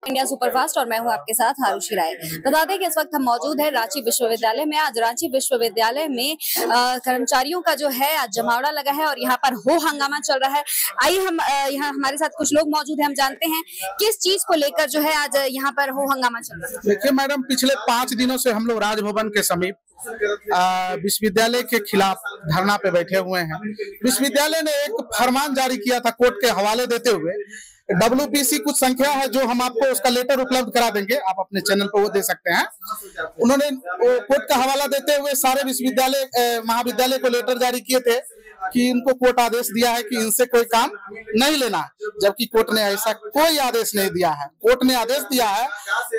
India superfast और मैं हूं आपके साथ आरुषि राय। बता दें कि इस वक्त हम मौजूद है रांची विश्वविद्यालय में। आज रांची विश्वविद्यालय में कर्मचारियों का जो है आज जमावड़ा लगा है और यहाँ पर हो हंगामा चल रहा है। आइए हम यहाँ हमारे साथ कुछ लोग मौजूद हैं, हम जानते हैं किस चीज को लेकर जो है आज यहाँ पर हो हंगामा चल रहा है। देखिए मैडम, पिछले 5 दिनों से हम लोग राजभवन के समीप विश्वविद्यालय के खिलाफ धरना पे बैठे हुए हैं। विश्वविद्यालय ने एक फरमान जारी किया था कोर्ट के हवाले देते हुए। WPC कुछ संख्या है जो हम आपको उसका लेटर उपलब्ध करा देंगे, आप अपने चैनल पर वो दे सकते हैं। उन्होंने कोर्ट का हवाला देते हुए सारे विश्वविद्यालय महाविद्यालय को लेटर जारी किए थे कि इनको कोर्ट आदेश दिया है कि इनसे कोई काम नहीं लेना, जबकि कोर्ट ने ऐसा कोई आदेश नहीं दिया है। कोर्ट ने आदेश दिया है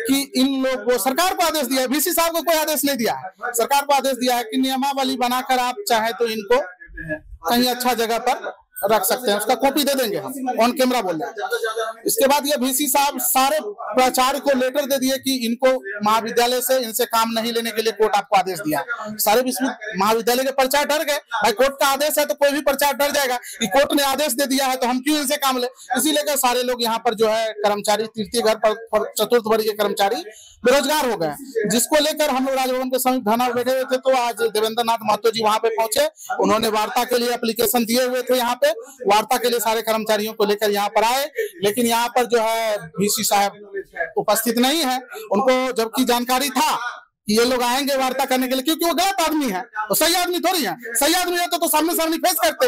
कि इन लोग को, सरकार को आदेश दिया है, VC साहब को कोई आदेश नहीं दिया है। सरकार को आदेश दिया है कि नियमावली बनाकर आप चाहे तो इनको कहीं अच्छा जगह पर रख सकते हैं, उसका कॉपी दे देंगे, हम ऑन कैमरा बोल रहे हैं। इसके बाद ये VC साहब सारे प्राचार्य को लेटर दे दिए कि इनको महाविद्यालय से इनसे काम नहीं लेने के लिए कोर्ट आपको आदेश दिया। सारे महाविद्यालय के प्राचार्य डर गए। भाई कोर्ट का आदेश है तो कोई भी प्राचार्य डर जाएगा कि कोर्ट ने आदेश दे दिया है तो हम क्यों इनसे काम ले। इसीलिए सारे लोग यहाँ पर जो है कर्मचारी, तृतीय घर पर चतुर्थ वर्ग के कर्मचारी बेरोजगार हो गए, जिसको लेकर हम लोग राजभवन के समीप धरना बैठे हुए थे। तो आज देवेंद्र नाथ महतो जी वहाँ पे पहुंचे, उन्होंने वार्ता के लिए एप्लीकेशन दिए हुए थे। यहाँ पे वार्ता के लिए सारे कर्मचारियों को लेकर यहाँ पर आए, लेकिन यहाँ पर जो है VC साहब उपस्थित नहीं है। उनको जबकि जानकारी था कि ये लोग आएंगे वार्ता करने के लिए, क्योंकि वो गलत आदमी है, वो सही आदमी थोड़ी है। सही आदमी रहते तो सामने सामने फेस करते।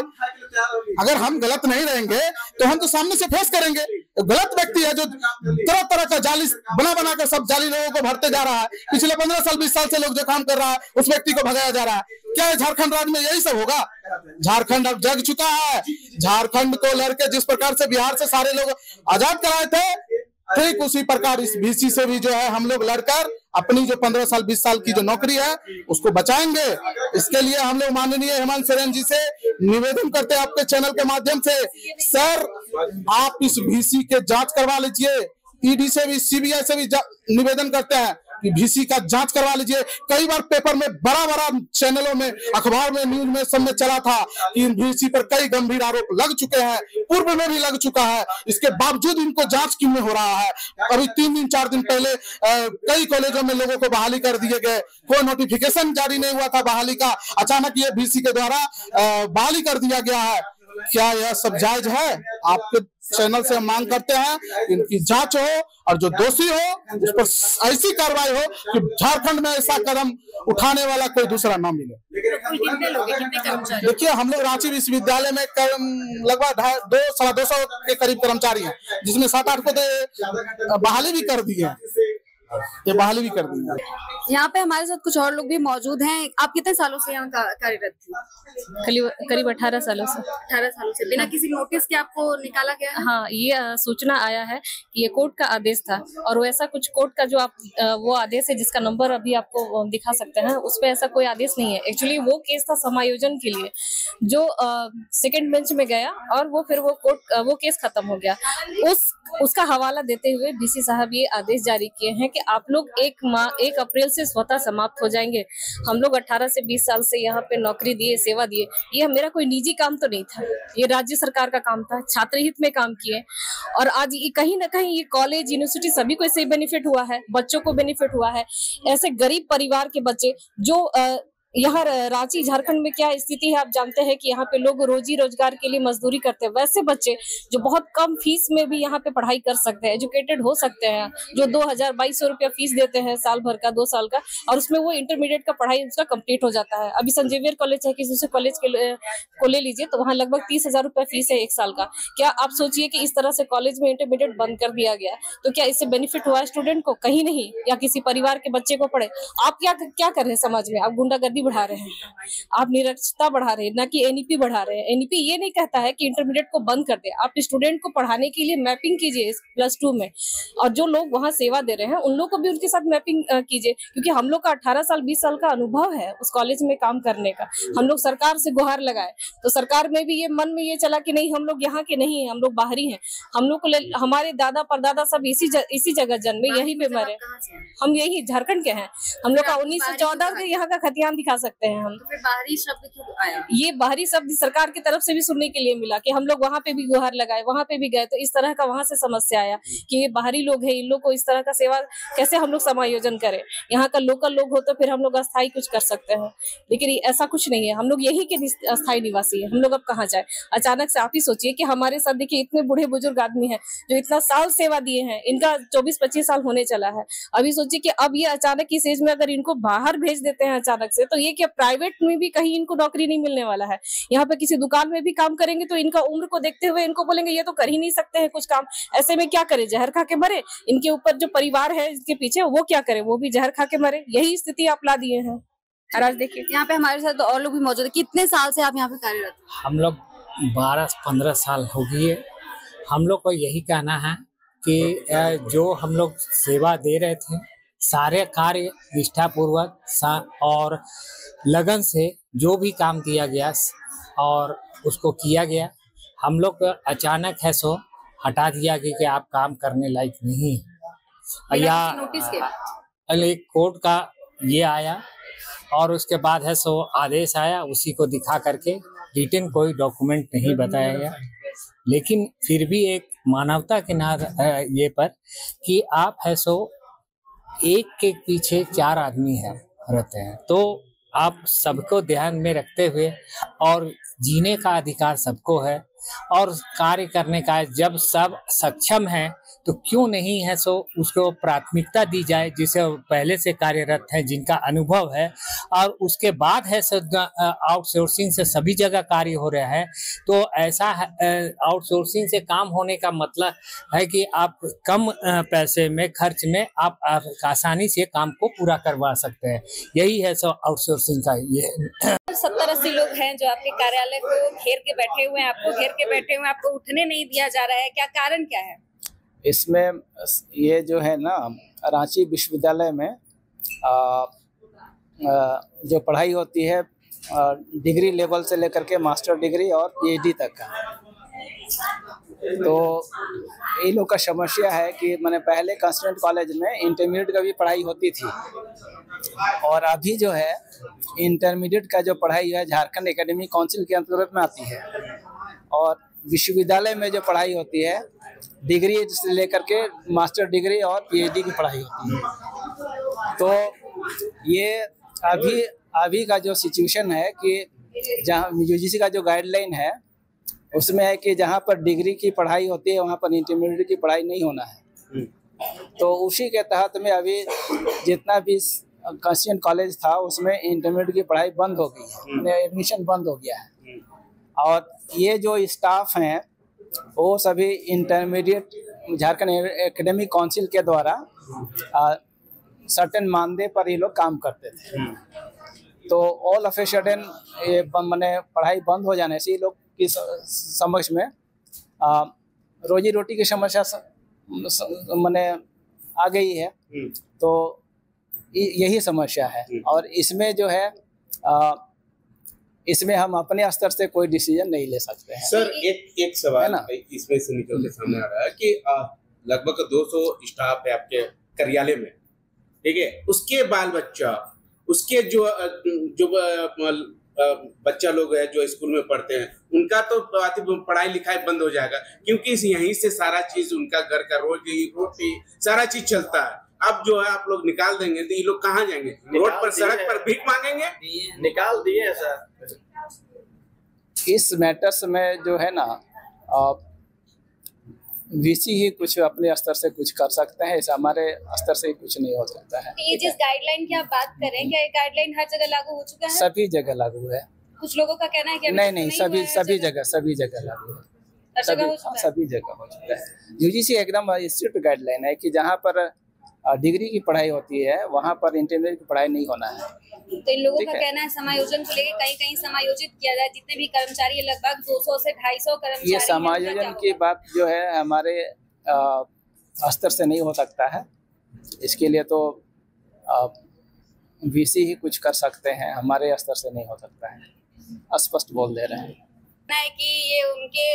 अगर हम गलत नहीं रहेंगे तो हम तो सामने से फेस करेंगे। गलत व्यक्ति है जो तरह तरह का जाली बना कर सब जाली लोगों को भरते जा रहा है। पिछले 15 साल 20 साल से लोग जो काम कर रहा है उस व्यक्ति को भगाया जा रहा है। क्या झारखंड राज्य में यही सब होगा? झारखंड अब जग चुका है। झारखंड को लड़के जिस प्रकार से बिहार से सारे लोग आजाद कराए थे, ठीक उसी प्रकार इस VC से भी जो है हम लोग लड़कर अपनी जो 15 साल 20 साल की जो नौकरी है उसको बचाएंगे। इसके लिए हम लोग माननीय हेमंत सोरेन जी से निवेदन करते हैं आपके चैनल के माध्यम से, सर आप इस VC के जांच करवा लीजिए। ED से भी, CBI से भी निवेदन करते हैं कि VC का जांच करवा लीजिए। कई बार पेपर में, बड़ा चैनलों में, अखबार में, न्यूज में, सब में चला था कि VC पर कई गंभीर आरोप लग चुके हैं, पूर्व में भी लग चुका है। इसके बावजूद इनको जांच क्यों में हो रहा है? अभी 3 दिन 4 दिन पहले कई कॉलेजों में लोगों को बहाली कर दिए गए, कोई नोटिफिकेशन जारी नहीं हुआ था बहाली का, अचानक ये VC के द्वारा बहाली कर दिया गया है। क्या यह सब जायज है? आपके चैनल से हम मांग करते हैं इनकी जांच हो और जो दोषी हो उस पर ऐसी कार्रवाई हो कि झारखंड में ऐसा कदम उठाने वाला कोई दूसरा ना मिले। देखिए हम लोग रांची विश्वविद्यालय में लगभग 200-250 के करीब कर्मचारी हैं, जिसमें 7-8 को तो बहाली भी कर दी है। ये बहाली भी कर दी है। यहाँ पे हमारे साथ कुछ और लोग भी मौजूद हैं। आप कितने सालों से यहाँ कार्यरत थी? करीब 18 सालों से। 18 सालों से बिना किसी नोटिस के आपको निकाला गया? हाँ, ये सूचना आया है कि ये कोर्ट का आदेश था और वैसा कुछ कोर्ट का जो आप वो आदेश है जिसका नंबर अभी आपको दिखा सकते हैं, उस पर ऐसा कोई आदेश नहीं है। एक्चुअली वो केस था समायोजन के लिए जो सेकेंड बेंच में गया और वो फिर वो केस खत्म हो गया। उसका हवाला देते हुए VC साहब ये आदेश जारी किए हैं कि आप लोग 1 अप्रैल से स्वतः समाप्त हो जाएंगे। हम लोग 18 से 20 साल से यहाँ पे नौकरी दिए, सेवा दिए। ये मेरा कोई निजी काम तो नहीं था, ये राज्य सरकार का काम था, छात्र हित में काम किए। और आज ये कहीं ना कहीं ये कॉलेज, यूनिवर्सिटी सभी को इससे बेनिफिट हुआ है, बच्चों को बेनिफिट हुआ है। ऐसे गरीब परिवार के बच्चे जो यहाँ रांची झारखंड में क्या स्थिति है आप जानते हैं कि यहाँ पे लोग रोजी रोजगार के लिए मजदूरी करते हैं। वैसे बच्चे जो बहुत कम फीस में भी यहाँ पे पढ़ाई कर सकते हैं, एजुकेटेड हो सकते हैं, जो 2000-2200 रुपया फीस देते हैं साल भर का, 2 साल का, और उसमें वो इंटरमीडिएट का पढ़ाई उसका कंप्लीट हो जाता है। अभी संत जेवियर कॉलेज है, किसी दूसरे कॉलेज को ले लीजिए तो वहाँ लगभग 30,000 रुपया फीस है 1 साल का। क्या आप सोचिए कि इस तरह से कॉलेज में इंटरमीडिएट बंद कर दिया गया तो क्या इससे बेनिफिट हुआ है स्टूडेंट को? कहीं नहीं। या किसी परिवार के बच्चे को पढ़े। आप क्या कर रहे हैं समाज में? आप गुंडागर्दी बढ़ा रहे हैं, आप निरक्षरता बढ़ा रहे हैं, ना कि NEP बढ़ा रहे हैं। NEP ये नहीं कहता है कि इंटरमीडिएट को बंद कर दे, आप स्टूडेंट को पढ़ाने के लिए मैपिंग कीजिए +2 में, और जो लोग वहाँ सेवा दे रहे हैं उन लोग को भी उनके साथ मैपिंग कीजिए, क्योंकि हम लोग का 18 साल 20 साल का अनुभव है उस कॉलेज में काम करने का। हम लोग सरकार से गुहार लगाए तो सरकार में भी ये मन में ये चला कि नहीं हम लोग यहाँ के नहीं है, हम लोग बाहरी हैं। हम लोग को हमारे दादा परदादा सब इसी जगह जन्मे, यहीं पे मरे। हम यही झारखंड के हैं। हम लोग का 1914 के यहाँ का खतियान दिखा सकते हैं हम। तो फिर बाहरी शब्द क्यों आया? ये बाहरी शब्द सरकार की तरफ से भी सुनने के लिए मिला कि हम लोग वहां पे भी गुहार लगाए, वहां पे भी गए, तो इस तरह का वहां से समस्या आया कि ये बाहरी लोग हैं, इन लोग को इस तरह का सेवा कैसे हम लोग समायोजन करें। यहाँ का लोकल लोग हो तो फिर हम लोग अस्थायी कुछ कर सकते हैं, लेकिन ऐसा कुछ नहीं है। हम लोग यही के अस्थायी निवासी है, हम लोग अब कहाँ जाए। अचानक से आप ही सोचिए कि हमारे साथ देखिए इतने बूढ़े बुजुर्ग आदमी हैं जो इतना साल सेवा दिए हैं, इनका 24-25 साल होने चला है। अभी सोचिए कि अब ये अचानक इस एज में अगर इनको बाहर भेज देते हैं अचानक से, तो ये क्या प्राइवेट में भी कहीं इनको नौकरी नहीं मिलने वाला है। यहाँ पे किसी दुकान में भी काम करेंगे तो इनका उम्र को देखते हुए इनको बोलेंगे ये तो कर ही नहीं सकते हैं कुछ काम। ऐसे में क्या करे, जहर खा के मरे। इनके ऊपर जो परिवार है इसके पीछे, वो क्या करे, वो भी जहर खा के मरे। यही स्थिति आप ला दिए हैं। और आज देखिए यहाँ पे हमारे साथ और लोग भी मौजूद है। कितने साल से आप यहाँ पे कार्यरत हैं? हम लोग 12-15 साल हो गई है। हम लोग को यही कहना है कि जो हम लोग सेवा दे रहे थे, सारे कार्य निष्ठापूर्वक और लगन से जो भी काम दिया गया और उसको किया गया। हम लोग अचानक है सो हटा दिया कि आप काम करने लायक नहीं है, या नोटिस के एक कोर्ट का ये आया और उसके बाद है सो आदेश आया, उसी को दिखा करके रिटन कोई डॉक्यूमेंट नहीं बताया गया। लेकिन फिर भी एक मानवता के नाते ये पर कि आप है सो एक के पीछे 4 आदमी हैं रहते हैं, तो आप सबको ध्यान में रखते हुए, और जीने का अधिकार सबको है और कार्य करने का, जब सब सक्षम हैं तो क्यों नहीं है सो उसको प्राथमिकता दी जाए, जिसे पहले से कार्यरत हैं, जिनका अनुभव है। और उसके बाद है सो आउटसोर्सिंग से सभी जगह कार्य हो रहा है। तो ऐसा आउटसोर्सिंग से काम होने का मतलब है कि आप कम पैसे में, खर्च में आप आसानी से काम को पूरा करवा सकते हैं। यही है सो आउटसोर्सिंग का ये 70-80 लोग हैं जो आपके कार्यालय को घेर के बैठे हुए हैं, आपको घेर के बैठे हुए हैं, आपको उठने नहीं दिया जा रहा है। क्या कारण क्या है? इसमें ये जो है ना, रांची विश्वविद्यालय में जो पढ़ाई होती है डिग्री लेवल से लेकर के मास्टर डिग्री और पीएचडी तक का, तो ये लोग का समस्या है कि मैंने पहले कंस्टिट्यूएंट कॉलेज में इंटरमीडिएट का भी पढ़ाई होती थी, और अभी जो है इंटरमीडिएट का जो पढ़ाई है झारखंड एकेडमिक काउंसिल के अंतर्गत में आती है, और विश्वविद्यालय में जो पढ़ाई होती है डिग्री से लेकर के मास्टर डिग्री और पीएचडी की पढ़ाई होती है। तो ये अभी का जो सिचुएशन है कि जहाँ यूजीसी का जो गाइडलाइन है उसमें है कि जहाँ पर डिग्री की पढ़ाई होती है वहाँ पर इंटरमीडिएट की पढ़ाई नहीं होना है। तो उसी के तहत में अभी जितना भी कंस्टिट्यूएंट कॉलेज था उसमें इंटरमीडिएट की पढ़ाई बंद हो गई है, एडमिशन बंद हो गया है। और ये जो स्टाफ हैं वो सभी इंटरमीडिएट झारखंड एकेडमिक काउंसिल के द्वारा सर्टेन मानदेय पर ये लोग काम करते थे। तो ऑल ऑफ ए सडन ये मैंने पढ़ाई बंद हो जाने से ये लोग की समक्ष में रोजी रोटी की समस्या मैंने आ गई है। तो यही समस्या है, और इसमें जो है इसमें हम अपने स्तर से कोई डिसीजन नहीं ले सकते हैं। सर एक सवाल इसमें से निकल के सामने आ रहा है कि लगभग 200 स्टाफ है आपके कार्यालय में, ठीक है। उसके बाल बच्चा, उसके जो बच्चा लोग है जो स्कूल में पढ़ते हैं, उनका तो पढ़ाई लिखाई बंद हो जाएगा, क्योंकि यहीं से सारा चीज उनका घर का रोटी सारा चीज चलता है। अब जो है आप लोग निकाल देंगे तो ये लोग कहाँ जाएंगे? रोड पर, सड़क पर भीख मांगेंगे? निकाल दिए सर। इस मैटर्स में जो है ना वीसी ही कुछ अपने स्तर से कुछ कर सकते हैं, ऐसा हमारे स्तर से कुछ नहीं हो सकता है। ये जिस गाइडलाइन की आप बात करें, क्या ये गाइडलाइन हर जगह लागू हो चुका है? सभी जगह लागू है। कुछ लोगों का कहना है कि नहीं, सभी जगह लागू है। सभी जगह हो चुका है। यूजीसी एकदम स्ट्रिक्ट गाइडलाइन है कि जहाँ पर डिग्री की पढ़ाई होती है वहाँ पर इंटरमीडिएट की पढ़ाई नहीं होना है। तो इन लोगों का कहना है समायोजन को लेकर कहीं समायोजित किया जाए, जितने भी कर्मचारी लगभग 200 से 250 कर्मचारी। ये समायोजन की बात जो है हमारे स्तर से नहीं हो सकता है। इसके लिए तो वीसी ही कुछ कर सकते हैं, हमारे स्तर से नहीं हो सकता है। स्पष्ट बोल दे रहे हैं। है कि ये उनके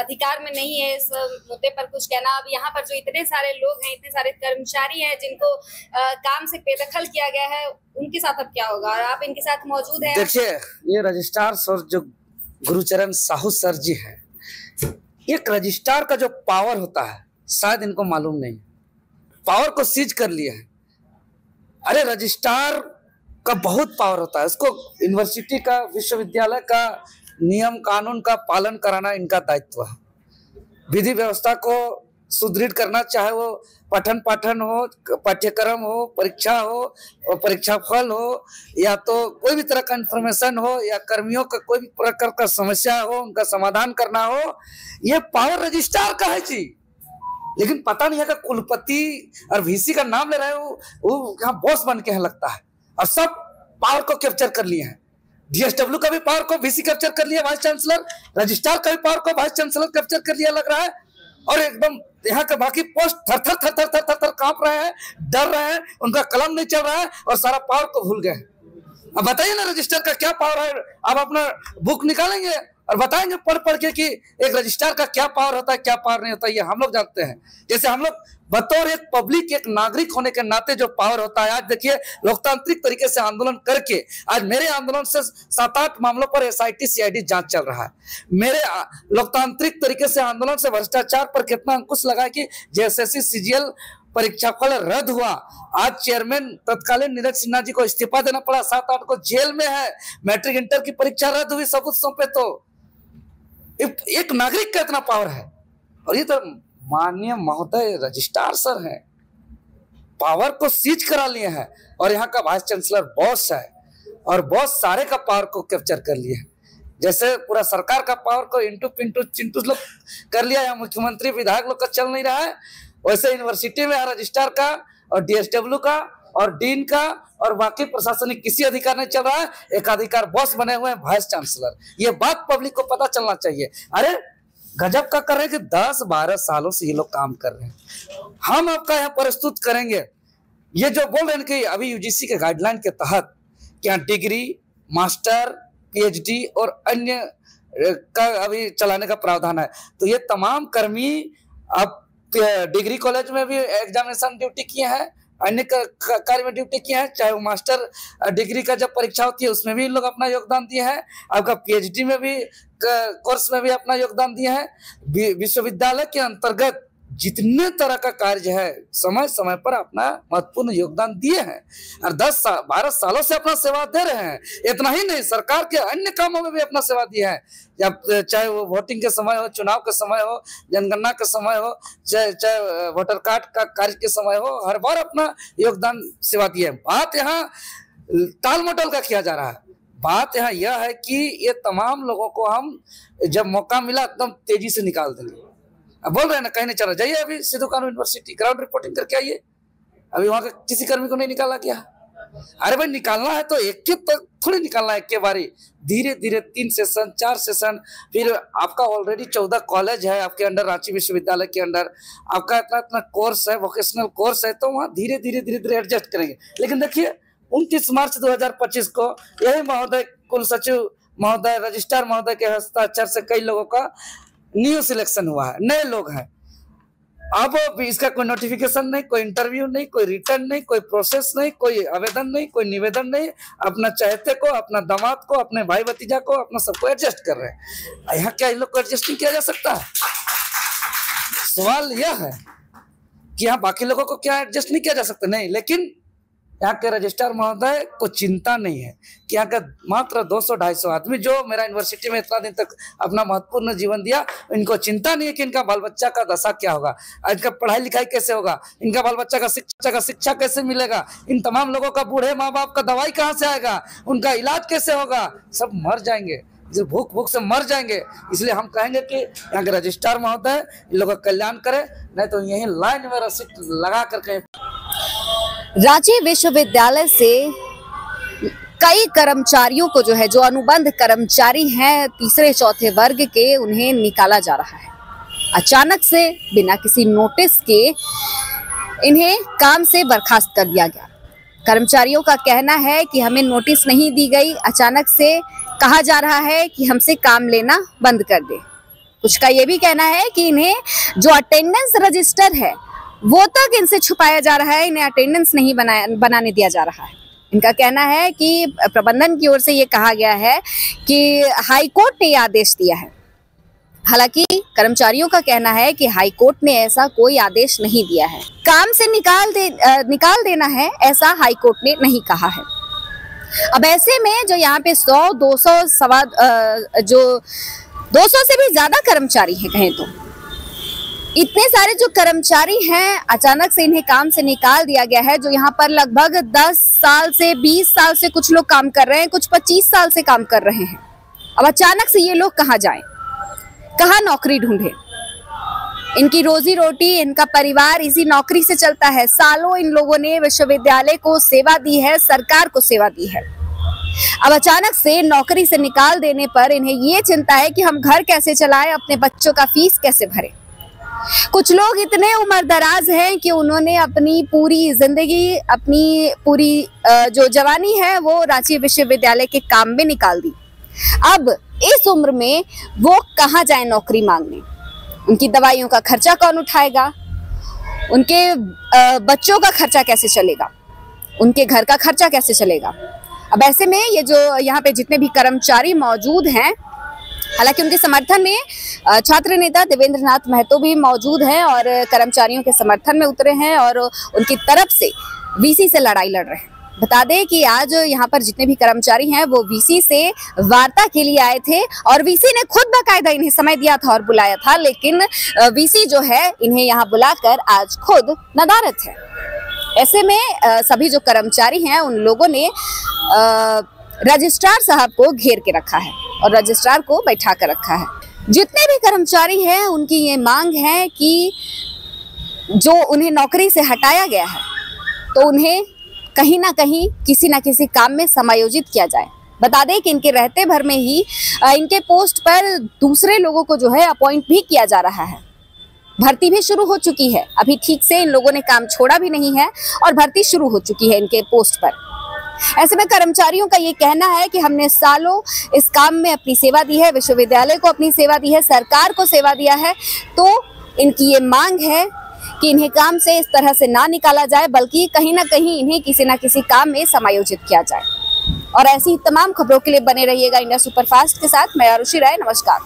अधिकार में नहीं है इस मुद्दे पर कुछ कहना। अब यहाँ पर जो इतने सारे लोग हैं, इतने सारे कर्मचारी हैं जिनको काम से बेदखल किया गया है, उनके साथ अब क्या होगा? और आप इनके साथ मौजूद हैं। देखिए, ये रजिस्ट्रार सर जो गुरुचरण साहू सर जी हैं, एक रजिस्ट्रार का जो पावर होता है शायद इनको मालूम नहीं, पावर को सीज कर लिया है। अरे रजिस्ट्रार का बहुत पावर होता है, उसको यूनिवर्सिटी का, विश्वविद्यालय का नियम कानून का पालन कराना इनका दायित्व है। विधि व्यवस्था को सुदृढ़ करना, चाहे वो पठन पाठन हो, पाठ्यक्रम हो, परीक्षा हो, परीक्षा फल हो, या तो कोई भी तरह का इंफॉर्मेशन हो, या कर्मियों का कोई भी प्रकार का समस्या हो, उनका समाधान करना हो, ये पावर रजिस्ट्रार का है जी। लेकिन पता नहीं है कि कुलपति और वीसी का नाम ले रहे हो, वो यहाँ बॉस बन के लगता है, और सब पावर को कैप्चर कर लिए हैं। डीएसडब्ल्यू का भी पावर को वीसी कैप्चर कर लिया, वाइस चांसलर, रजिस्ट्रार का भी पावर को वाइस चांसलर कैप्चर कर लिया लग रहा है। और एकदम यहाँ के बाकी पोस्ट थर थर थर थर थर थर थर कांप रहे हैं, डर रहे हैं, उनका कलम नहीं चल रहा है और सारा पावर को भूल गए। अब बताइए ना रजिस्ट्रार का क्या पावर है? आप अपना बुक निकालेंगे और बताएंगे पढ़ पढ़ के कि एक रजिस्ट्रार का क्या पावर होता है, क्या पावर नहीं होता, ये हम लोग जानते हैं। जैसे हम लोग बतौर एक पब्लिक, एक नागरिक होने के नाते जो पावर होता है, आज देखिए लोकतांत्रिक तरीके से आंदोलन करके आज मेरे आंदोलन से 7-8 मामलों पर एसआईटी सीआईडी जांच चल रहा है। मेरे लोकतांत्रिक तरीके से आंदोलन से भ्रष्टाचार पर कितना अंकुश लगा कि जेएसएससी सीजीएल परीक्षा फल रद्द हुआ। आज चेयरमैन तत्कालीन नीरज सिन्हा जी को इस्तीफा देना पड़ा, 7-8 को जेल में है। मैट्रिक इंटर की परीक्षा रद्द हुई सबूत सौंपे। तो एक नागरिक का इतना पावर है, और ये तो माननीय महोदय रजिस्ट्रार सर हैं, पावर को सीज करा लिए हैं। और यहाँ का वाइस चांसलर बॉस है, और बॉस सारे का पावर को कैप्चर कर लिए हैं। जैसे पूरा सरकार का पावर को इंटू पिंटू चिंटू लोग कर लिया, या मुख्यमंत्री विधायक लोग का चल नहीं रहा है, वैसे यूनिवर्सिटी में रजिस्ट्रार का और डीएसडब्ल्यू का और डीन का और बाकी प्रशासनिक किसी अधिकार नहीं चल रहा है। एक अधिकार बॉस बने हुए हैं वाइस चांसलर। ये बात पब्लिक को पता चलना चाहिए। अरे गजब का कर रहे हैं कि 10-12 सालों से ये लोग काम कर रहे हैं। हम आपका यहाँ प्रस्तुत करेंगे। ये जो बोल रहे हैं कि अभी यूजीसी के गाइडलाइन के तहत क्या डिग्री, मास्टर, पीएचडी और अन्य का अभी चलाने का प्रावधान है, तो ये तमाम कर्मी अब डिग्री कॉलेज में भी एग्जामिनेशन ड्यूटी किए हैं, अन्य कार्य में ड्यूटी किए हैं, चाहे वो मास्टर डिग्री का जब परीक्षा होती है उसमें भी लोग अपना योगदान दिए हैं, आपका पीएचडी में भी कोर्स में भी अपना योगदान दिए हैं। विश्वविद्यालय के अंतर्गत जितने तरह का कार्य है समय समय पर अपना महत्वपूर्ण योगदान दिए हैं, और 10-12 सालों से अपना सेवा दे रहे हैं। इतना ही नहीं, सरकार के अन्य कामों में भी अपना सेवा दिया है, चाहे वो वोटिंग के समय हो, चुनाव के समय हो, जनगणना के समय हो, चाहे वोटर कार्ड का कार्य के समय हो, हर बार अपना योगदान सेवा दिए है। बात यहाँ टाल मटोल का किया जा रहा है। बात यहाँ यह है कि ये तमाम लोगों को हम जब मौका मिला एकदम तेजी से निकाल देंगे। अब बोल रहे हैं ना कहीं नहीं चला, जाइए अभी सिद्धू कानू यूनिवर्सिटी ग्राउंड रिपोर्टिंग करके आइए। अभी वहां के किसी कर्मी को नहीं निकाला गया। अरे भाई निकालना है तो एक के तो थोड़ी निकालना है एक के बारी, धीरे धीरे 3 सेशन 4 सेशन, फिर आपका ऑलरेडी 14 कॉलेज है आपके अंडर, रांची विश्वविद्यालय के अंडर आपका इतना इतना कोर्स है, वोकेशनल कोर्स है, तो वहाँ धीरे धीरे धीरे धीरे एडजस्ट करेंगे। लेकिन देखिए 29 मार्च 2025 को यही महोदय कुल सचिव महोदय, रजिस्ट्रार महोदय के हस्ताक्षर से कई लोगों का न्यू सिलेक्शन हुआ है, नए लोग हैं। अब इसका कोई नोटिफिकेशन नहीं, कोई इंटरव्यू नहीं, कोई रिटर्न नहीं, कोई प्रोसेस नहीं, कोई आवेदन नहीं, कोई निवेदन नहीं, अपना चाहते को, अपना दामाद को, अपने भाई भतीजा को, अपना सबको एडजस्ट कर रहे हैं। यहाँ क्या इन लोग को एडजस्ट नहीं किया जा सकता? सवाल यह है कि यहाँ बाकी लोगों को क्या एडजस्ट नहीं किया जा सकता? नहीं, लेकिन यहाँ के रजिस्ट्रार महोदय को चिंता नहीं है कि यहाँ का मात्र 200-250 आदमी जो मेरा यूनिवर्सिटी में इतना दिन तक अपना महत्वपूर्ण जीवन दिया, इनको चिंता नहीं है कि इनका बाल बच्चा का दशा क्या होगा, इनका पढ़ाई लिखाई कैसे होगा, इनका बाल बच्चा का शिक्षा कैसे मिलेगा, इन तमाम लोगों का बूढ़े माँ बाप का दवाई कहाँ से आएगा, उनका इलाज कैसे होगा, सब मर जाएंगे, जो भूख से मर जाएंगे। इसलिए हम कहेंगे कि यहाँ के रजिस्ट्रार महोदय इन लोगों का कल्याण करें, नहीं तो यही लाइन में रसीद लगा करके। रांची विश्वविद्यालय से कई कर्मचारियों को जो है, जो अनुबंध कर्मचारी हैं 3-4 वर्ग के, उन्हें निकाला जा रहा है। अचानक से बिना किसी नोटिस के इन्हें काम से बर्खास्त कर दिया गया। कर्मचारियों का कहना है कि हमें नोटिस नहीं दी गई, अचानक से कहा जा रहा है कि हमसे काम लेना बंद कर दे। कुछ का ये भी कहना है कि इन्हें जो अटेंडेंस रजिस्टर है वो तक इनसे छुपाया जा रहा है, इन्हें अटेंडेंस नहीं बनाने दिया जा रहा है। इनका कहना है कि प्रबंधन की ओर से ये कहा गया है कि हाई कोर्ट ने ये आदेश दिया है। हालांकि कर्मचारियों का कहना है कि हाई कोर्ट ने ऐसा कोई आदेश नहीं दिया है, काम से निकाल देना है ऐसा हाई कोर्ट ने नहीं कहा है। अब ऐसे में जो यहाँ पे 100, 200, जो 200 से भी ज्यादा कर्मचारी हैं, कहें तो इतने सारे जो कर्मचारी हैं, अचानक से इन्हें काम से निकाल दिया गया है। जो यहाँ पर लगभग 10 साल से 20 साल से कुछ लोग काम कर रहे हैं, कुछ 25 साल से काम कर रहे हैं। अब अचानक से ये लोग कहाँ जाएं, कहाँ नौकरी ढूंढे? इनकी रोजी रोटी, इनका परिवार इसी नौकरी से चलता है। सालों इन लोगों ने विश्वविद्यालय को सेवा दी है, सरकार को सेवा दी है। अब अचानक से नौकरी से निकाल देने पर इन्हें ये चिंता है कि हम घर कैसे चलाएं, अपने बच्चों का फीस कैसे भरें। कुछ लोग इतने उम्रदराज हैं कि उन्होंने अपनी पूरी जिंदगी, अपनी पूरी जो जवानी है वो रांची विश्वविद्यालय के काम में निकाल दी। अब इस उम्र में वो कहाँ जाए नौकरी मांगने? उनकी दवाइयों का खर्चा कौन उठाएगा? उनके बच्चों का खर्चा कैसे चलेगा? उनके घर का खर्चा कैसे चलेगा? अब ऐसे में ये जो यहाँ पे जितने भी कर्मचारी मौजूद हैं, हालांकि उनके समर्थन में छात्र नेता देवेंद्र नाथ महतो भी मौजूद हैं और कर्मचारियों के समर्थन में उतरे हैं और उनकी तरफ से वीसी से लड़ाई लड़ रहे हैं। बता दें कि आज यहाँ पर जितने भी कर्मचारी हैं वो वीसी से वार्ता के लिए आए थे और वीसी ने खुद बाकायदा इन्हें समय दिया था और बुलाया था, लेकिन वीसी जो है इन्हें यहाँ बुलाकर आज खुद नदारत है। ऐसे में सभी जो कर्मचारी हैं उन लोगों ने रजिस्ट्रार साहब को घेर के रखा है और रजिस्ट्रार को बैठा कर रखा है। जितने भी कर्मचारी हैं उनकी ये मांग है कि जो उन्हें नौकरी से हटाया गया है तो उन्हें कहीं ना कहीं किसी ना किसी काम में समायोजित किया जाए। बता दें कि इनके रहते भर में ही इनके पोस्ट पर दूसरे लोगों को जो है अपॉइंट भी किया जा रहा है। भर्ती भी शुरू हो चुकी है, अभी ठीक से इन लोगों ने काम छोड़ा भी नहीं है और भर्ती शुरू हो चुकी है इनके पोस्ट पर। ऐसे में कर्मचारियों का ये कहना है कि हमने सालों इस काम में अपनी सेवा दी है, विश्वविद्यालय को अपनी सेवा दी है, सरकार को सेवा दिया है, तो इनकी ये मांग है कि इन्हें काम से इस तरह से ना निकाला जाए, बल्कि कहीं ना कहीं इन्हें किसी ना किसी काम में समायोजित किया जाए। और ऐसी तमाम खबरों के लिए बने रहिएगा इंडिया सुपरफास्ट के साथ। मैं आरुषि राय, नमस्कार।